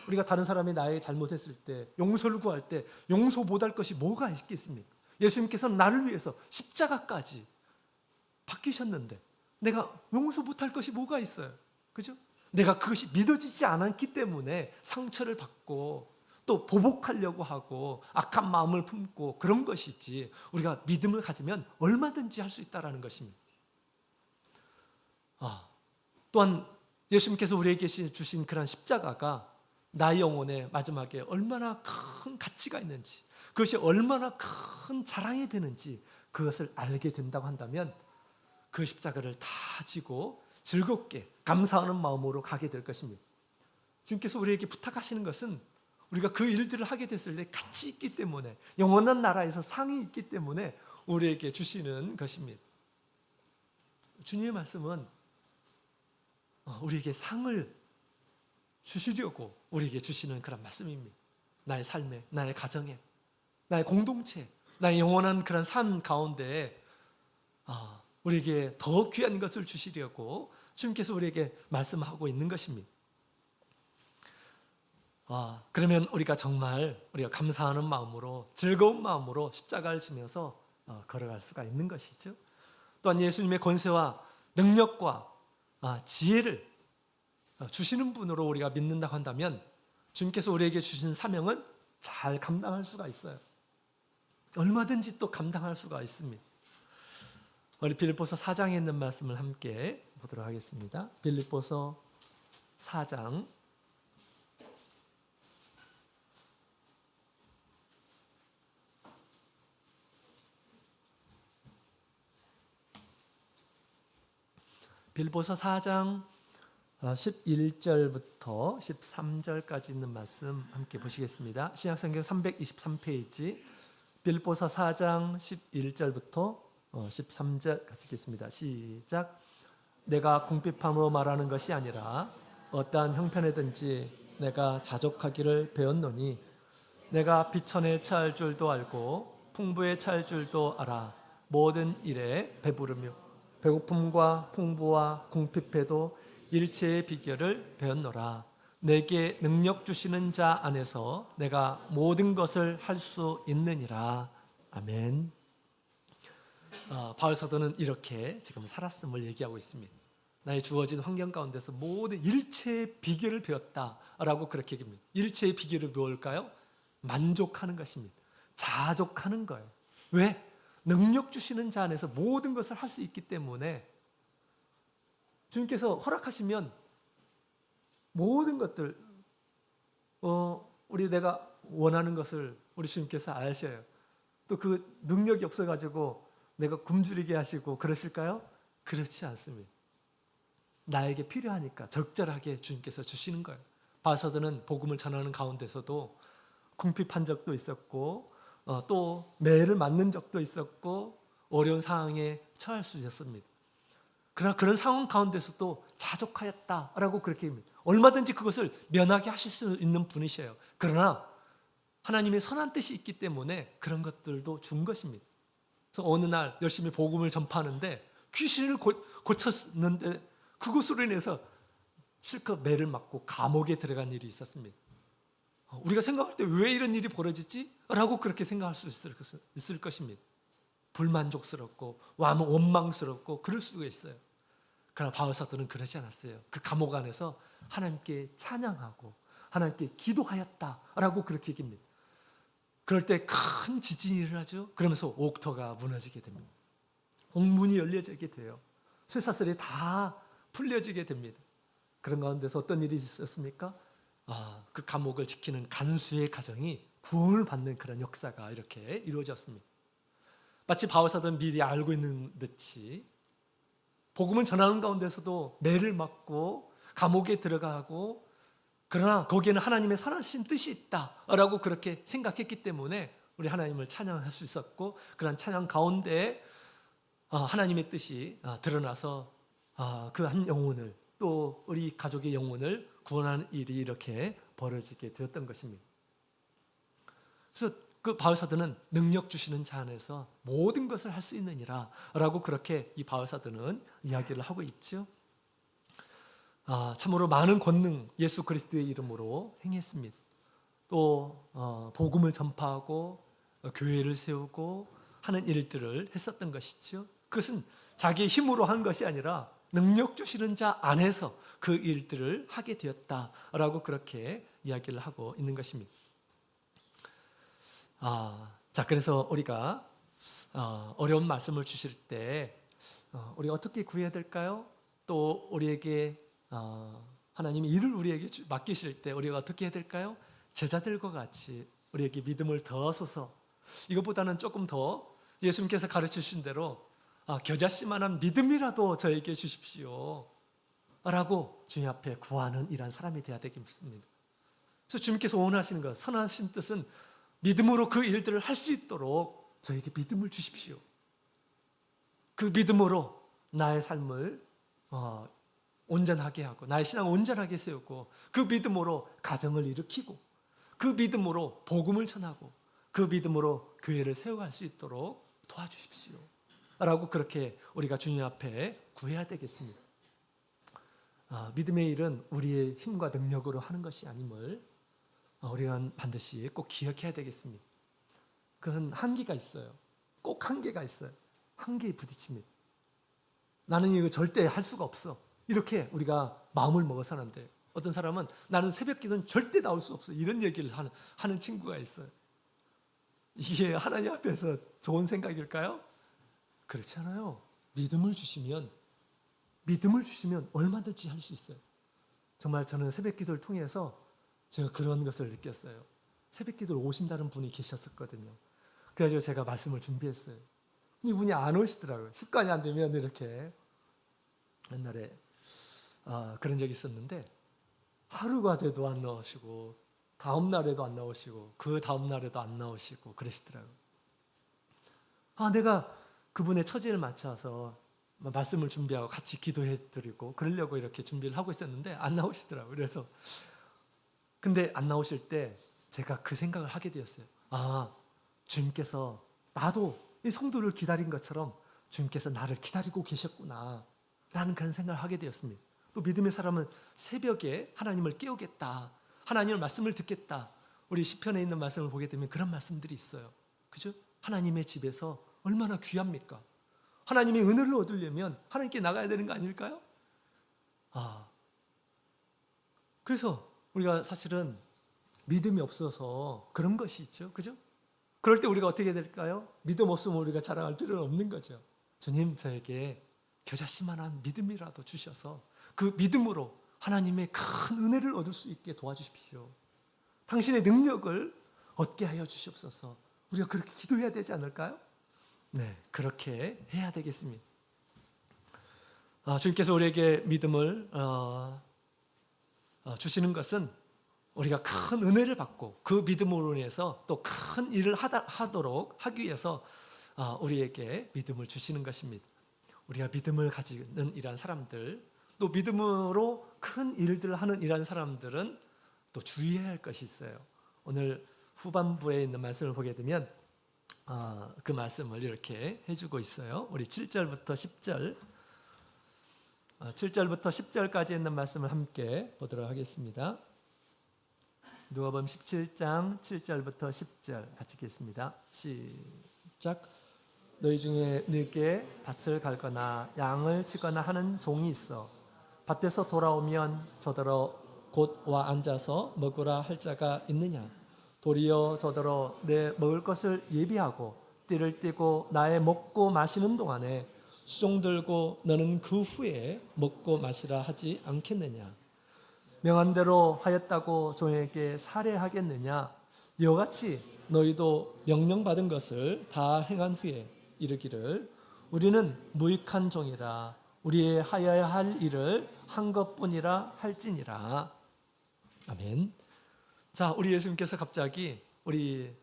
우리가 다른 사람이 나에게 잘못했을 때 용서를 구할 때 용서 못할 것이 뭐가 있겠습니까? 예수님께서는 나를 위해서 십자가까지 바뀌셨는데 내가 용서 못할 것이 뭐가 있어요? 그죠? 내가 그것이 믿어지지 않았기 때문에 상처를 받고 또 보복하려고 하고 악한 마음을 품고 그런 것이지 우리가 믿음을 가지면 얼마든지 할 수 있다는 것입니다. 또한 예수님께서 우리에게 주신 그런 십자가가 나의 영혼의 마지막에 얼마나 큰 가치가 있는지, 그것이 얼마나 큰 자랑이 되는지 그것을 알게 된다고 한다면 그 십자가를 다 지고 즐겁게 감사하는 마음으로 가게 될 것입니다. 주님께서 우리에게 부탁하시는 것은 우리가 그 일들을 하게 됐을 때 가치 있기 때문에, 영원한 나라에서 상이 있기 때문에 우리에게 주시는 것입니다. 주님의 말씀은 우리에게 상을 주시려고 우리에게 주시는 그런 말씀입니다. 나의 삶에, 나의 가정에, 나의 공동체, 나의 영원한 그런 삶 가운데 우리에게 더 귀한 것을 주시려고 주님께서 우리에게 말씀하고 있는 것입니다. 그러면 우리가 정말 우리가 감사하는 마음으로, 즐거운 마음으로 십자가를 지면서 걸어갈 수가 있는 것이죠. 또한 예수님의 권세와 능력과 지혜를 주시는 분으로 우리가 믿는다고 한다면 주님께서 우리에게 주신 사명은 잘 감당할 수가 있어요. 얼마든지 또 감당할 수가 있습니다. 우리 빌립보서 4장에 있는 말씀을 함께 보도록 하겠습니다. 빌립보서 4장 11절부터 13절까지 있는 말씀 함께 보시겠습니다. 신약성경 323페이지 빌립보서 4장 11절부터 13절 같이 읽겠습니다. 시작. 내가 궁핍함으로 말하는 것이 아니라 어떠한 형편에든지 내가 자족하기를 배웠노니 내가 비천에 처할 줄도 알고 풍부에 처할 줄도 알아. 모든 일에 배부르며 배고픔과 풍부와 궁핍에도 일체의 비결을 배웠노라. 내게 능력 주시는 자 안에서 내가 모든 것을 할 수 있느니라. 아멘. 바울 사도는 이렇게 지금 살았음을 얘기하고 있습니다. 나의 주어진 환경 가운데서 모든 일체의 비결을 배웠다라고 그렇게 얘기합니다. 일체의 비결이 뭘까요? 만족하는 것입니다. 자족하는 거예요. 왜? 능력 주시는 자 안에서 모든 것을 할 수 있기 때문에 주님께서 허락하시면 모든 것들 우리 내가 원하는 것을 우리 주님께서 아셔요. 또 그 능력이 없어가지고 내가 굶주리게 하시고 그러실까요? 그렇지 않습니다. 나에게 필요하니까 적절하게 주님께서 주시는 거예요. 바울사도는 복음을 전하는 가운데서도 궁핍한 적도 있었고 또 매를 맞는 적도 있었고 어려운 상황에 처할 수 있었습니다. 그러나 그런 상황 가운데서도 자족하였다라고 그렇게 합니다. 얼마든지 그것을 면하게 하실 수 있는 분이셔요. 그러나 하나님의 선한 뜻이 있기 때문에 그런 것들도 준 것입니다. 그래서 어느 날 열심히 복음을 전파하는데 귀신을 고쳤는데 그것으로 인해서 실컷 매를 맞고 감옥에 들어간 일이 있었습니다. 우리가 생각할 때 왜 이런 일이 벌어지지? 라고 그렇게 생각할 수 있을 것입니다. 불만족스럽고 원망스럽고 그럴 수가 있어요. 그러나 바울사도는 그러지 않았어요. 그 감옥 안에서 하나님께 찬양하고 하나님께 기도하였다라고 그렇게 얘기합니다. 그럴 때 큰 지진이 일어나죠. 그러면서 옥토가 무너지게 됩니다. 옥문이 열려지게 돼요. 쇠사슬이 다 풀려지게 됩니다. 그런 가운데서 어떤 일이 있었습니까? 그 감옥을 지키는 간수의 가정이 구원을 받는 그런 역사가 이렇게 이루어졌습니다. 마치 바울사도는 미리 알고 있는 듯이 복음을 전하는 가운데서도 매를 맞고 감옥에 들어가고 그러나 거기에는 하나님의 선하신 뜻이 있다라고 그렇게 생각했기 때문에 우리 하나님을 찬양할 수 있었고 그런 찬양 가운데 하나님의 뜻이 드러나서 그 한 영혼을 또 우리 가족의 영혼을 구원하는 일이 이렇게 벌어지게 되었던 것입니다. 그래서 그 바울사도는 능력 주시는 자 안에서 모든 것을 할 수 있느니라 라고 그렇게 이 바울사도는 이야기를 하고 있죠. 참으로 많은 권능 예수 그리스도의 이름으로 행했습니다. 또 복음을 전파하고 교회를 세우고 하는 일들을 했었던 것이죠. 그것은 자기의 힘으로 한 것이 아니라 능력 주시는 자 안에서 그 일들을 하게 되었다라고 그렇게 이야기를 하고 있는 것입니다. 자, 그래서 우리가 어려운 말씀을 주실 때 우리가 어떻게 구해야 될까요? 또 우리에게 하나님이 일을 우리에게 맡기실 때 우리가 어떻게 해야 될까요? 제자들과 같이 우리에게 믿음을 더하소서. 이것보다는 조금 더 예수님께서 가르치신 대로 겨자씨만한 믿음이라도 저에게 주십시오 라고 주님 앞에 구하는 이러한 사람이 되어야 되겠습니다. 그래서 주님께서 원하시는 것, 선하신 뜻은 믿음으로 그 일들을 할 수 있도록 저에게 믿음을 주십시오. 그 믿음으로 나의 삶을 온전하게 하고 나의 신앙을 온전하게 세우고 그 믿음으로 가정을 일으키고 그 믿음으로 복음을 전하고 그 믿음으로 교회를 세워갈 수 있도록 도와주십시오 라고 그렇게 우리가 주님 앞에 구해야 되겠습니다. 믿음의 일은 우리의 힘과 능력으로 하는 것이 아님을 우리가 반드시 꼭 기억해야 되겠습니다. 그건 한계가 있어요. 꼭 한계가 있어요. 한계에 부딪힙니다. 나는 이거 절대 할 수가 없어. 이렇게 우리가 마음을 먹어서는 안 돼요. 어떤 사람은 나는 새벽 기도는 절대 나올 수 없어. 이런 얘기를 하는 친구가 있어요. 이게 하나님 앞에서 좋은 생각일까요? 그렇지 않아요. 믿음을 주시면 얼마든지 할 수 있어요. 정말 저는 새벽 기도를 통해서 제가 그런 것을 느꼈어요. 새벽 기도를 오신다는 분이 계셨었거든요. 그래서 제가 말씀을 준비했어요. 이분이 안 오시더라고요. 습관이 안 되면 이렇게. 옛날에 그런 적이 있었는데 하루가 돼도 안 나오시고 다음 날에도 안 나오시고 그 다음 날에도 안 나오시고 그러시더라고요. 내가 그분의 처지를 맞춰서 말씀을 준비하고 같이 기도해드리고 그러려고 이렇게 준비를 하고 있었는데 안 나오시더라고요. 그래서 근데 안 나오실 때 제가 그 생각을 하게 되었어요. 주님께서 나도 이 성도를 기다린 것처럼 주님께서 나를 기다리고 계셨구나 라는 그런 생각을 하게 되었습니다. 또 믿음의 사람은 새벽에 하나님을 깨우겠다, 하나님의 말씀을 듣겠다. 우리 시편에 있는 말씀을 보게 되면 그런 말씀들이 있어요. 그죠? 하나님의 집에서 얼마나 귀합니까? 하나님의 은혜를 얻으려면 하나님께 나가야 되는 거 아닐까요? 그래서 우리가 사실은 믿음이 없어서 그런 것이 있죠. 그죠? 그럴 때 우리가 어떻게 될까요? 믿음 없으면 우리가 자랑할 필요는 없는 거죠. 주님, 저에게 겨자씨만한 믿음이라도 주셔서 그 믿음으로 하나님의 큰 은혜를 얻을 수 있게 도와주십시오. 당신의 능력을 얻게 하여 주시옵소서. 우리가 그렇게 기도해야 되지 않을까요? 네, 그렇게 해야 되겠습니다. 주님께서 우리에게 믿음을 주시는 것은 우리가 큰 은혜를 받고 그 믿음으로 인해서 또 큰 일을 하도록 하기 위해서 우리에게 믿음을 주시는 것입니다. 우리가 믿음을 가지는 이러한 사람들, 또 믿음으로 큰 일들을 하는 이러한 사람들은 또 주의해야 할 것이 있어요. 오늘 후반부에 있는 말씀을 보게 되면 그 말씀을 이렇게 해주고 있어요. 우리 7절부터 10절 7절부터 10절까지 있는 말씀을 함께 보도록 하겠습니다. 누가복음 17장 7절부터 10절 같이 읽겠습니다. 시작. 너희 중에 너에게 밭을 갈거나 양을 치거나 하는 종이 있어 밭에서 돌아오면 저더러 곧 와 앉아서 먹으라 할 자가 있느냐? 도리어 저더러 내 먹을 것을 예비하고 띠를 띠고 나의 먹고 마시는 동안에 수종 들고 너는 그 후에 먹고 마시라 하지 않겠느냐? 명한 대로 하였다고 종에게 살해하겠느냐? 이와 같이 너희도 명령받은 것을 다 행한 후에 이르기를 우리는 무익한 종이라 우리의 하여야 할 일을 한 것뿐이라 할지니라. 아멘. 자, 우리 예수님께서 갑자기 우리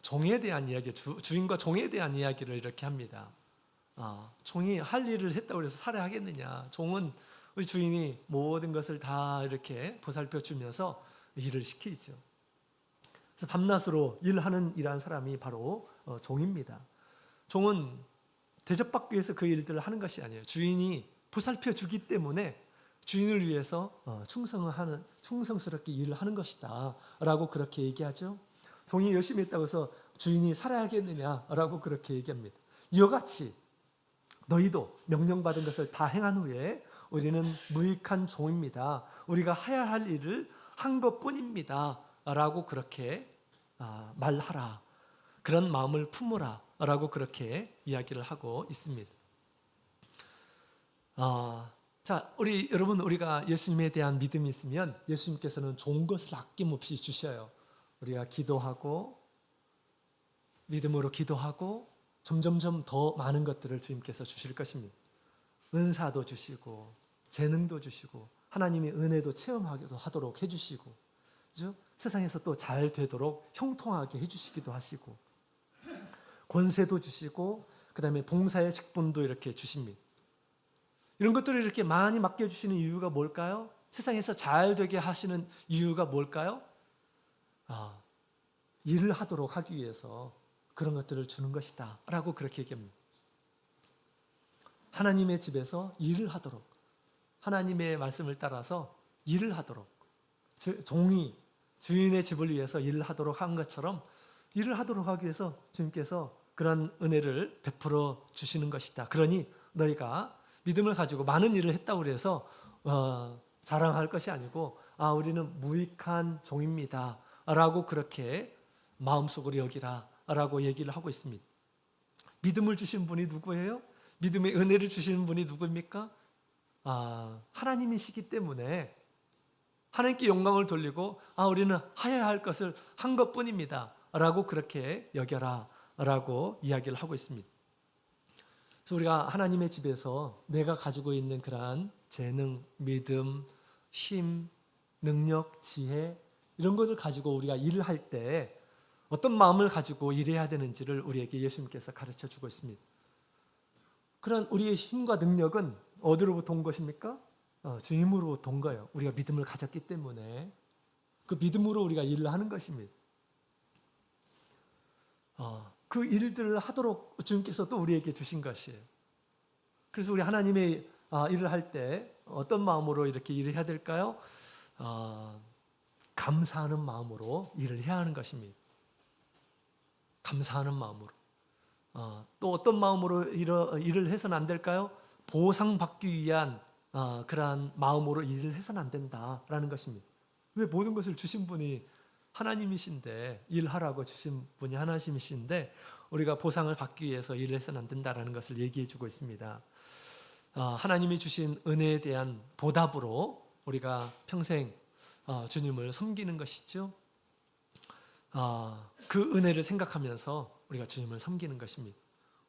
종에 대한 이야기, 주인과 종에 대한 이야기를 이렇게 합니다. 종이 할 일을 했다고 해서 살해하겠느냐? 종은 우리 주인이 모든 것을 다 이렇게 보살펴 주면서 일을 시키죠. 그래서 밤낮으로 일하는 이러한 사람이 바로 종입니다. 종은 대접받기 위해서 그 일들을 하는 것이 아니에요. 주인이 보살펴 주기 때문에 주인을 위해서 충성스럽게 일을 하는 것이다 라고 그렇게 얘기하죠. 종이 열심히 했다고 해서 주인이 살아야겠느냐 라고 그렇게 얘기합니다. 이와 같이 너희도 명령받은 것을 다 행한 후에 우리는 무익한 종입니다. 우리가 해야 할 일을 한 것뿐입니다 라고 그렇게 말하라. 그런 마음을 품으라 라고 그렇게 이야기를 하고 있습니다. 자, 여러분, 우리가 예수님에 대한 믿음이 있으면 예수님께서는 좋은 것을 아낌없이 주셔요. 우리가 기도하고 믿음으로 기도하고 점점점 더 많은 것들을 주님께서 주실 것입니다. 은사도 주시고 재능도 주시고 하나님의 은혜도 체험하기도 하도록 해주시고, 그죠? 세상에서 또 잘 되도록 형통하게 해주시기도 하시고, 권세도 주시고, 그 다음에 봉사의 직분도 이렇게 주십니다. 이런 것들을 이렇게 많이 맡겨주시는 이유가 뭘까요? 세상에서 잘 되게 하시는 이유가 뭘까요? 일을 하도록 하기 위해서 그런 것들을 주는 것이다 라고 그렇게 얘기합니다. 하나님의 집에서 일을 하도록, 하나님의 말씀을 따라서 일을 하도록, 종이 주인의 집을 위해서 일을 하도록 한 것처럼 일을 하도록 하기 위해서 주님께서 그런 은혜를 베풀어 주시는 것이다. 그러니 너희가 믿음을 가지고 많은 일을 했다고 해서 자랑할 것이 아니고 우리는 무익한 종입니다 라고 그렇게 마음속으로 여기라 라고 얘기를 하고 있습니다. 믿음을 주신 분이 누구예요? 믿음의 은혜를 주시는 분이 누구입니까? 하나님이시기 때문에 하나님께 영광을 돌리고 우리는 하여야 할 것을 한 것뿐입니다 라고 그렇게 여겨라 라고 이야기를 하고 있습니다. 그래서 우리가 하나님의 집에서 내가 가지고 있는 그러한 재능, 믿음, 힘, 능력, 지혜 이런 것을 가지고 우리가 일을 할 때 어떤 마음을 가지고 일해야 되는지를 우리에게 예수님께서 가르쳐 주고 있습니다. 그런 우리의 힘과 능력은 어디로부터 온 것입니까? 주님으로부터 온 거예요. 우리가 믿음을 가졌기 때문에 그 믿음으로 우리가 일을 하는 것입니다. 그 일들을 하도록 주님께서 또 우리에게 주신 것이에요. 그래서 우리 하나님의 일을 할 때 어떤 마음으로 이렇게 일을 해야 될까요? 감사하는 마음으로 일을 해야 하는 것입니다. 감사하는 마음으로. 또 어떤 마음으로 일을 해서는 안 될까요? 보상받기 위한 그러한 마음으로 일을 해서는 안 된다라는 것입니다. 왜 모든 것을 주신 분이 하나님이신데, 일하라고 주신 분이 하나님이신데 우리가 보상을 받기 위해서 일을 해서는 안 된다라는 것을 얘기해 주고 있습니다. 하나님이 주신 은혜에 대한 보답으로 우리가 평생 주님을 섬기는 것이죠. 그 은혜를 생각하면서 우리가 주님을 섬기는 것입니다.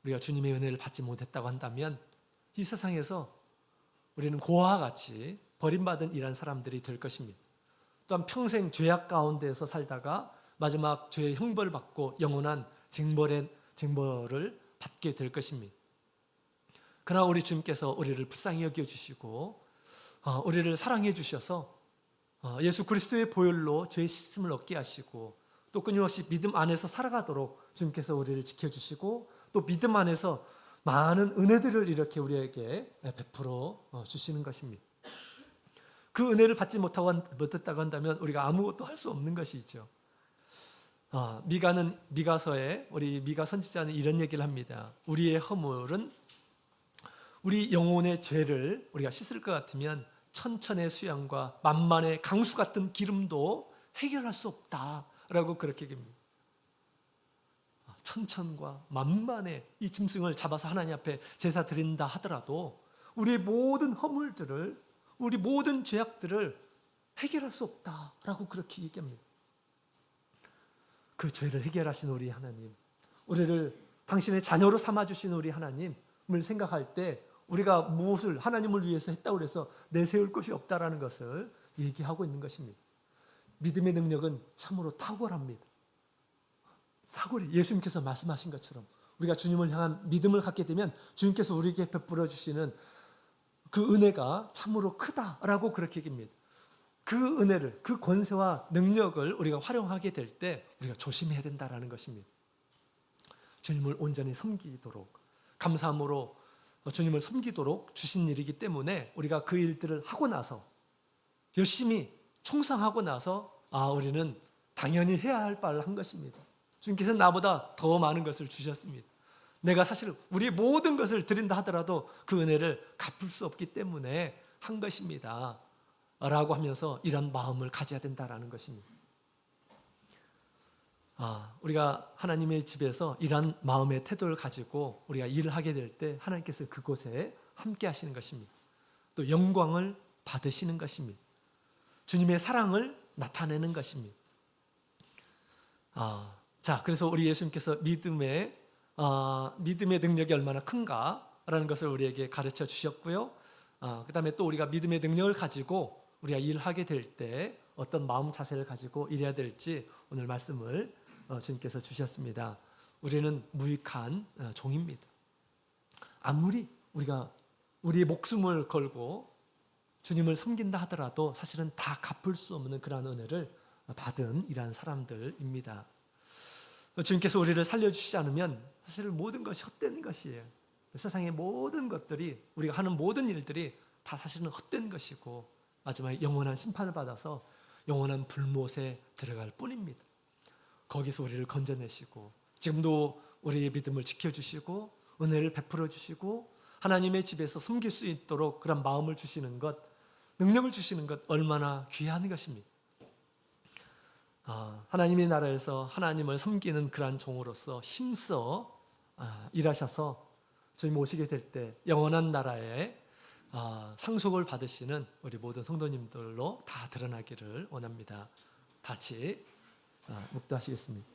우리가 주님의 은혜를 받지 못했다고 한다면 이 세상에서 우리는 고아와 같이 버림받은 이런 사람들이 될 것입니다. 또한 평생 죄악 가운데에서 살다가 마지막 죄의 형벌을 받고 영원한 징벌을 받게 될 것입니다. 그러나 우리 주님께서 우리를 불쌍히 여겨주시고 우리를 사랑해 주셔서 예수 그리스도의 보혈로 죄의 씻음을 얻게 하시고 또 끊임없이 믿음 안에서 살아가도록 주님께서 우리를 지켜주시고 또 믿음 안에서 많은 은혜들을 이렇게 우리에게 베풀어 주시는 것입니다. 그 은혜를 받지 못했다고 한다면 우리가 아무것도 할 수 없는 것이죠. 미가서에 우리 미가 선지자는 이런 얘기를 합니다. 우리의 허물은 우리 영혼의 죄를 우리가 씻을 것 같으면 천천의 수양과 만만의 강수 같은 기름도 해결할 수 없다라고 그렇게 얘기합니다. 천천과 만만의 이 짐승을 잡아서 하나님 앞에 제사 드린다 하더라도 우리의 모든 허물들을, 우리 모든 죄악들을 해결할 수 없다라고 그렇게 얘기합니다. 그 죄를 해결하신 우리 하나님, 우리를 당신의 자녀로 삼아주신 우리 하나님을 생각할 때 우리가 무엇을 하나님을 위해서 했다고 해서 내세울 것이 없다라는 것을 얘기하고 있는 것입니다. 믿음의 능력은 참으로 탁월합니다. 탁월히 예수님께서 말씀하신 것처럼 우리가 주님을 향한 믿음을 갖게 되면 주님께서 우리에게 베풀어 주시는 그 은혜가 참으로 크다라고 그렇게 얘기합니다. 그 은혜를, 그 권세와 능력을 우리가 활용하게 될 때 우리가 조심해야 된다라는 것입니다. 주님을 온전히 섬기도록, 감사함으로 주님을 섬기도록 주신 일이기 때문에 우리가 그 일들을 하고 나서 열심히 충성하고 나서 우리는 당연히 해야 할 바를 한 것입니다. 주님께서 나보다 더 많은 것을 주셨습니다. 내가 사실 우리 모든 것을 드린다 하더라도 그 은혜를 갚을 수 없기 때문에 한 것입니다 라고 하면서 이런 마음을 가져야 된다라는 것입니다. 우리가 하나님의 집에서 이런 마음의 태도를 가지고 우리가 일을 하게 될 때 하나님께서 그곳에 함께 하시는 것입니다. 또 영광을 받으시는 것입니다. 주님의 사랑을 나타내는 것입니다. 자, 그래서 우리 예수님께서 믿음의 능력이 얼마나 큰가라는 것을 우리에게 가르쳐 주셨고요. 그 다음에 또 우리가 믿음의 능력을 가지고 우리가 일하게 될 때 어떤 마음 자세를 가지고 일해야 될지 오늘 말씀을 주님께서 주셨습니다. 우리는 무익한 종입니다. 아무리 우리가 우리의 목숨을 걸고 주님을 섬긴다 하더라도 사실은 다 갚을 수 없는 그러한 은혜를 받은 이러한 사람들입니다. 주님께서 우리를 살려주시지 않으면 사실 모든 것이 헛된 것이에요. 세상의 모든 것들이, 우리가 하는 모든 일들이 다 사실은 헛된 것이고 마지막에 영원한 심판을 받아서 영원한 불못에 들어갈 뿐입니다. 거기서 우리를 건져내시고 지금도 우리의 믿음을 지켜주시고 은혜를 베풀어 주시고 하나님의 집에서 섬길 수 있도록 그런 마음을 주시는 것, 능력을 주시는 것 얼마나 귀한 것입니다. 하나님의 나라에서 하나님을 섬기는 그러한 종으로서 힘써 일하셔서 주님 오시게 될 때 영원한 나라에 상속을 받으시는 우리 모든 성도님들로 다 드러나기를 원합니다. 같이 묵도하시겠습니다.